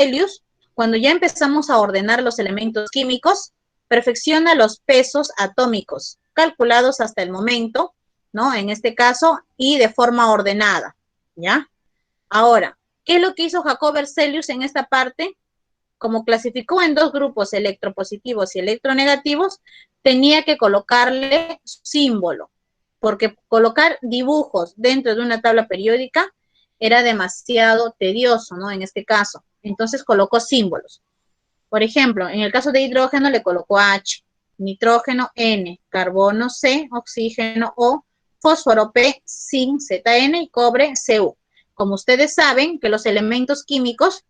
Berzelius, cuando ya empezamos a ordenar los elementos químicos, perfecciona los pesos atómicos calculados hasta el momento, ¿no? En este caso, y de forma ordenada, ¿ya? Ahora, ¿qué es lo que hizo Jacob Berzelius en esta parte? Como clasificó en dos grupos, electropositivos y electronegativos, tenía que colocarle símbolo, porque colocar dibujos dentro de una tabla periódica era demasiado tedioso, ¿no? En este caso. Entonces colocó símbolos. Por ejemplo, en el caso de hidrógeno le colocó H, nitrógeno N, carbono C, oxígeno O, fósforo P, zinc ZN y cobre Cu. Como ustedes saben que los elementos químicos,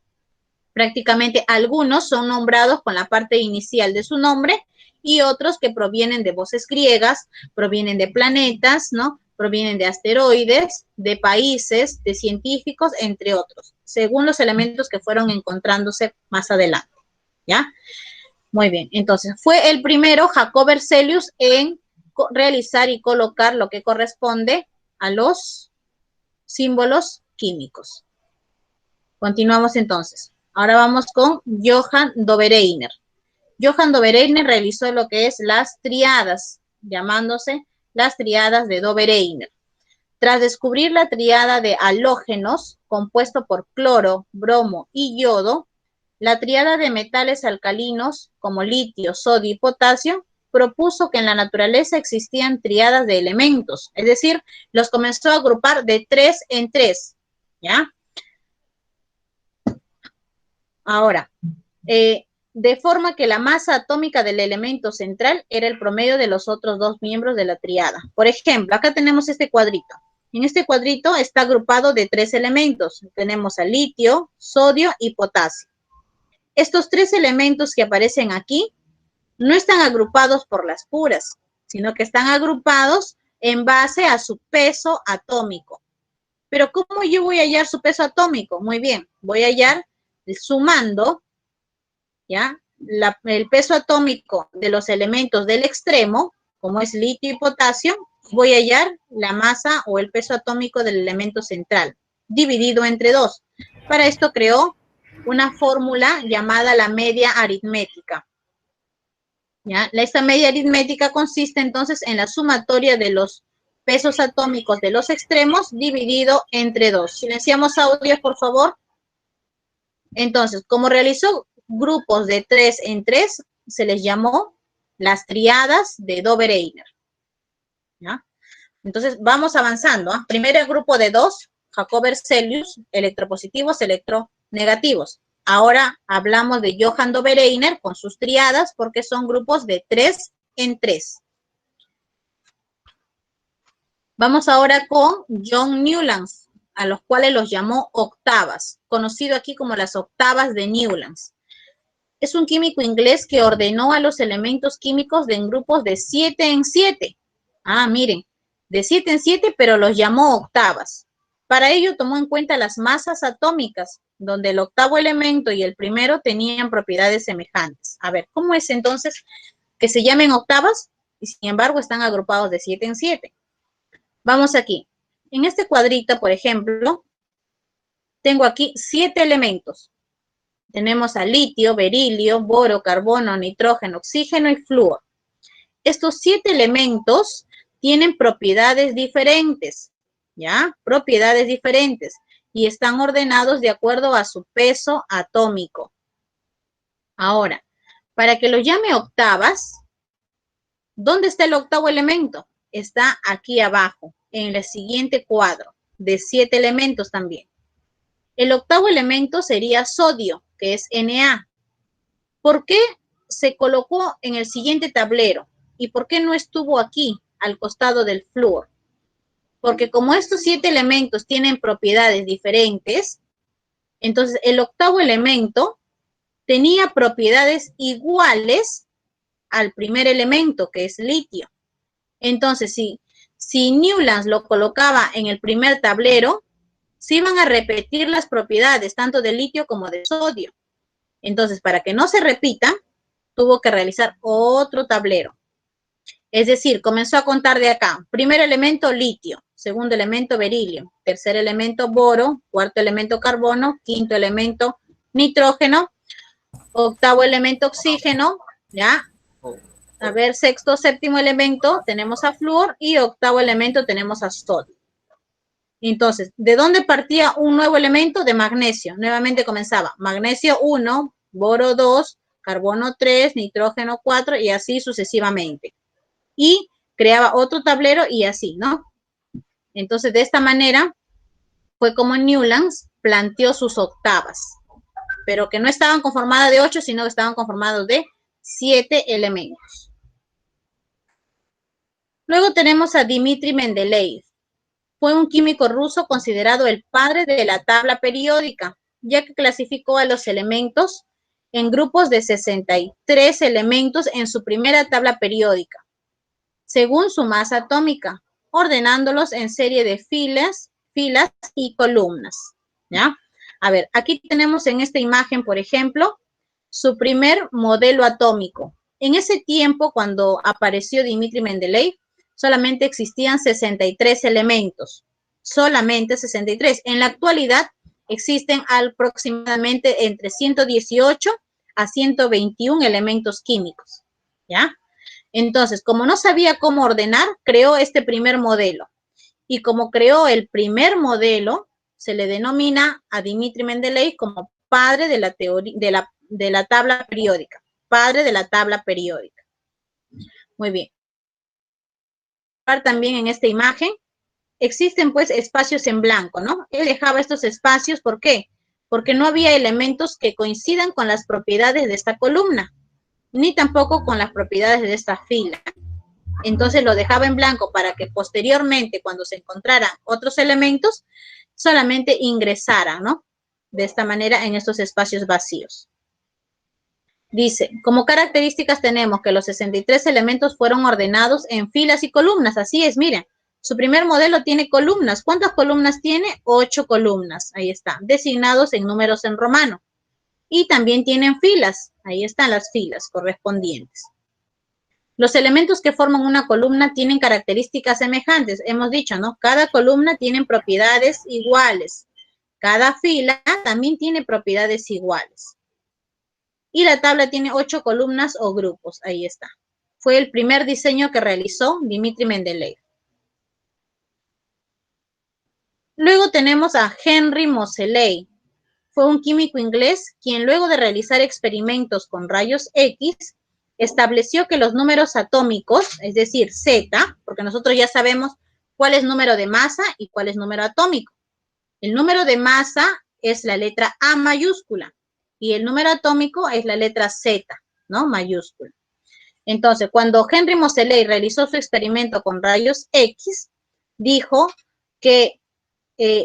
prácticamente algunos son nombrados con la parte inicial de su nombre y otros que provienen de voces griegas, provienen de planetas, ¿no? Provienen de asteroides, de países, de científicos, entre otros, según los elementos que fueron encontrándose más adelante, ¿ya? Muy bien, entonces fue el primero, Jacob Berzelius, en realizar y colocar lo que corresponde a los símbolos químicos. Continuamos entonces. Ahora vamos con Johann Dobereiner. Johann Dobereiner realizó lo que es las triadas, llamándose las triadas de Dobereiner. Tras descubrir la triada de halógenos, compuesto por cloro, bromo y yodo, la triada de metales alcalinos, como litio, sodio y potasio, propuso que en la naturaleza existían triadas de elementos, es decir, los comenzó a agrupar de 3 en 3, ¿ya? Ahora, de forma que la masa atómica del elemento central era el promedio de los otros dos miembros de la triada. Por ejemplo, acá tenemos este cuadrito. En este cuadrito está agrupado de 3 elementos. Tenemos al litio, sodio y potasio. Estos 3 elementos que aparecen aquí no están agrupados por las puras, sino que están agrupados en base a su peso atómico. Pero ¿cómo yo voy a hallar su peso atómico? Muy bien, voy a hallar sumando, ¿ya? El peso atómico de los elementos del extremo, como es litio y potasio, voy a hallar la masa o el peso atómico del elemento central, dividido entre 2. Para esto creó una fórmula llamada la media aritmética, ¿ya? Esta media aritmética consiste entonces en la sumatoria de los pesos atómicos de los extremos dividido entre 2. Silenciamos audios, por favor. Entonces, como realizó grupos de 3 en 3, se les llamó las triadas de Dobereiner, ¿ya? Entonces, vamos avanzando, ¿eh? Primero el grupo de 2, Jacob Berzelius, electropositivos, electronegativos. Ahora hablamos de Johann Dobereiner con sus triadas porque son grupos de 3 en 3. Vamos ahora con John Newlands, a los cuales los llamó octavas, conocido aquí como las octavas de Newlands. Es un químico inglés que ordenó a los elementos químicos en grupos de 7 en 7. Ah, miren, de 7 en 7, pero los llamó octavas. Para ello tomó en cuenta las masas atómicas, donde el octavo elemento y el primero tenían propiedades semejantes. A ver, ¿cómo es entonces que se llamen octavas y sin embargo están agrupados de 7 en 7? Vamos aquí. En este cuadrito, por ejemplo, tengo aquí 7 elementos. Tenemos a litio, berilio, boro, carbono, nitrógeno, oxígeno y flúor. Estos 7 elementos tienen propiedades diferentes, ¿ya? Propiedades diferentes y están ordenados de acuerdo a su peso atómico. Ahora, para que lo llame octavas, ¿dónde está el octavo elemento? Está aquí abajo, en el siguiente cuadro, de 7 elementos también. El octavo elemento sería sodio, que es Na. ¿Por qué se colocó en el siguiente tablero? ¿Y por qué no estuvo aquí, al costado del flúor? Porque como estos 7 elementos tienen propiedades diferentes, entonces el octavo elemento tenía propiedades iguales al primer elemento, que es litio. Entonces, si Newlands lo colocaba en el primer tablero, se iban a repetir las propiedades, tanto de litio como de sodio. Entonces, para que no se repita, tuvo que realizar otro tablero. Es decir, comenzó a contar de acá. Primer elemento, litio. Segundo elemento, berilio. Tercer elemento, boro. Cuarto elemento, carbono. Quinto elemento, nitrógeno, octavo elemento oxígeno, ¿ya? A ver, sexto, séptimo elemento tenemos a flúor y octavo elemento tenemos a sodio. Entonces, ¿de dónde partía un nuevo elemento? De magnesio. Nuevamente comenzaba magnesio 1, boro 2, carbono 3, nitrógeno 4 y así sucesivamente. Y creaba otro tablero y así, ¿no? Entonces, de esta manera fue como Newlands planteó sus octavas, pero que no estaban conformadas de 8, sino que estaban conformados de 7 elementos. Luego tenemos a Dmitri Mendeleev. Fue un químico ruso considerado el padre de la tabla periódica, ya que clasificó a los elementos en grupos de 63 elementos en su primera tabla periódica, según su masa atómica, ordenándolos en serie de filas y columnas, ¿ya? A ver, aquí tenemos en esta imagen, por ejemplo, su primer modelo atómico. En ese tiempo, cuando apareció Dmitri Mendeleev, solamente existían 63 elementos, solamente 63. En la actualidad existen aproximadamente entre 118 a 121 elementos químicos, ¿ya? Entonces, como no sabía cómo ordenar, creó este primer modelo. Y como creó el primer modelo, se le denomina a Dmitri Mendeleev como padre de la teoría de la tabla periódica, padre de la tabla periódica. Muy bien. También en esta imagen existen pues espacios en blanco, ¿no? Él dejaba estos espacios, ¿por qué? Porque no había elementos que coincidan con las propiedades de esta columna, ni tampoco con las propiedades de esta fila. Entonces lo dejaba en blanco para que posteriormente, cuando se encontraran otros elementos, solamente ingresara, ¿no? De esta manera en estos espacios vacíos. Dice, como características tenemos que los 63 elementos fueron ordenados en filas y columnas. Así es, miren, su primer modelo tiene columnas. ¿Cuántas columnas tiene? 8 columnas. Ahí está, designados en números en romano. Y también tienen filas. Ahí están las filas correspondientes. Los elementos que forman una columna tienen características semejantes. Hemos dicho, ¿no? Cada columna tiene propiedades iguales. Cada fila también tiene propiedades iguales. Y la tabla tiene 8 columnas o grupos. Ahí está. Fue el primer diseño que realizó Dmitri Mendeleev. Luego tenemos a Henry Moseley. Fue un químico inglés quien luego de realizar experimentos con rayos X estableció que los números atómicos, es decir, Z, porque nosotros ya sabemos cuál es número de masa y cuál es número atómico. El número de masa es la letra A mayúscula y el número atómico es la letra Z, ¿no? Mayúscula. Entonces, cuando Henry Moseley realizó su experimento con rayos X, dijo que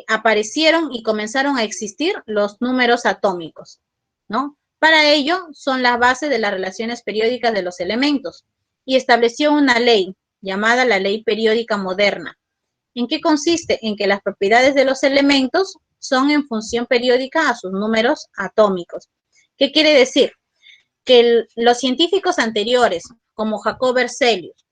aparecieron y comenzaron a existir los números atómicos, ¿no? Para ello son las bases de las relaciones periódicas de los elementos y estableció una ley llamada la ley periódica moderna. ¿En qué consiste? En que las propiedades de los elementos son en función periódica a sus números atómicos. ¿Qué quiere decir? Que los científicos anteriores, como Jacob Berzelius,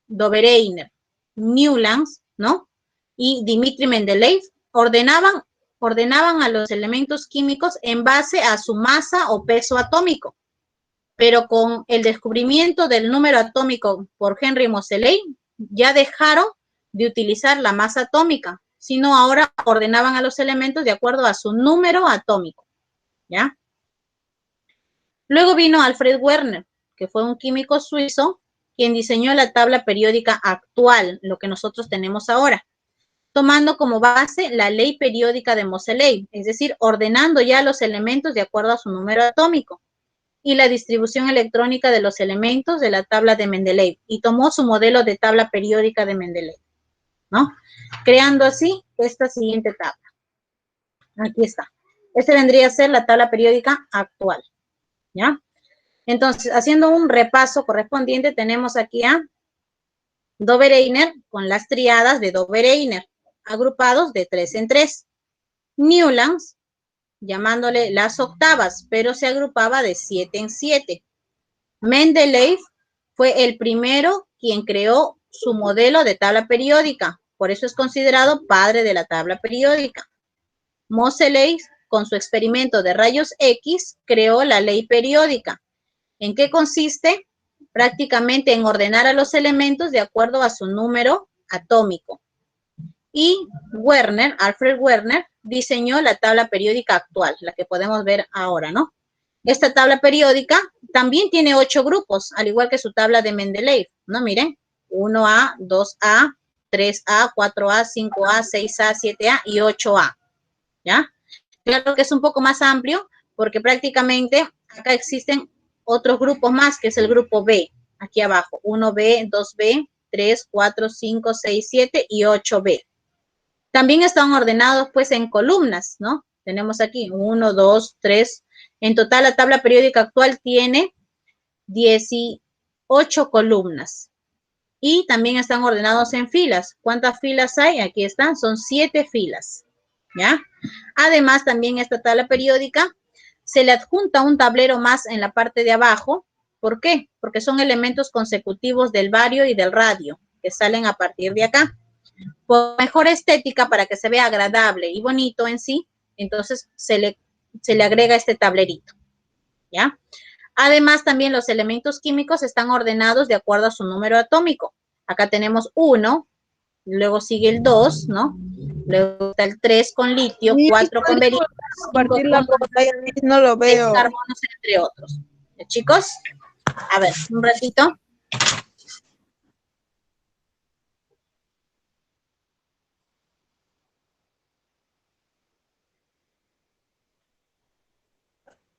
Dobereiner, Newlands, ¿no? Y Dmitri Mendeleev, ordenaban a los elementos químicos en base a su masa o peso atómico. Pero con el descubrimiento del número atómico por Henry Moseley, ya dejaron de utilizar la masa atómica, sino ahora ordenaban a los elementos de acuerdo a su número atómico, ¿ya? Luego vino Alfred Werner, que fue un químico suizo, quien diseñó la tabla periódica actual, lo que nosotros tenemos ahora, tomando como base la ley periódica de Moseley, es decir, ordenando ya los elementos de acuerdo a su número atómico, y la distribución electrónica de los elementos de la tabla de Mendeleev, y tomó su modelo de tabla periódica de Mendeleev, ¿no? Creando así esta siguiente tabla. Aquí está. Esta vendría a ser la tabla periódica actual, ¿ya? Entonces, haciendo un repaso correspondiente, tenemos aquí a Dobereiner con las triadas de Dobereiner, agrupados de 3 en 3. Newlands, llamándole las octavas, pero se agrupaba de 7 en 7. Mendeleev fue el primero quien creó su modelo de tabla periódica, por eso es considerado padre de la tabla periódica. Moseley con su experimento de rayos X, creó la ley periódica. ¿En qué consiste? Prácticamente en ordenar a los elementos de acuerdo a su número atómico. Y Alfred Werner, diseñó la tabla periódica actual, la que podemos ver ahora, ¿no? Esta tabla periódica también tiene 8 grupos, al igual que su tabla de Mendeleev, ¿no? Miren, 1A, 2A, 3A, 4A, 5A, 6A, 7A y 8A, ¿ya? Claro que es un poco más amplio porque prácticamente acá existen otros grupos más, que es el grupo B, aquí abajo, 1B, 2B, 3, 4, 5, 6, 7 y 8B. También están ordenados pues en columnas, ¿no? Tenemos aquí 1, 2, 3. En total la tabla periódica actual tiene 18 columnas. Y también están ordenados en filas. ¿Cuántas filas hay? Aquí están, son 7 filas, ¿ya? Además, también esta tabla periódica se le adjunta un tablero más en la parte de abajo. ¿Por qué? Porque son elementos consecutivos del bario y del radio que salen a partir de acá. Por mejor estética, para que se vea agradable y bonito en sí, entonces se le agrega este tablerito, ¿ya? Además, también los elementos químicos están ordenados de acuerdo a su número atómico. Acá tenemos 1, luego sigue el 2, ¿no? Luego está el 3 con litio, 4 con berilio, 5 con no lo veo. carbonos, entre otros. Chicos, a ver, un ratito.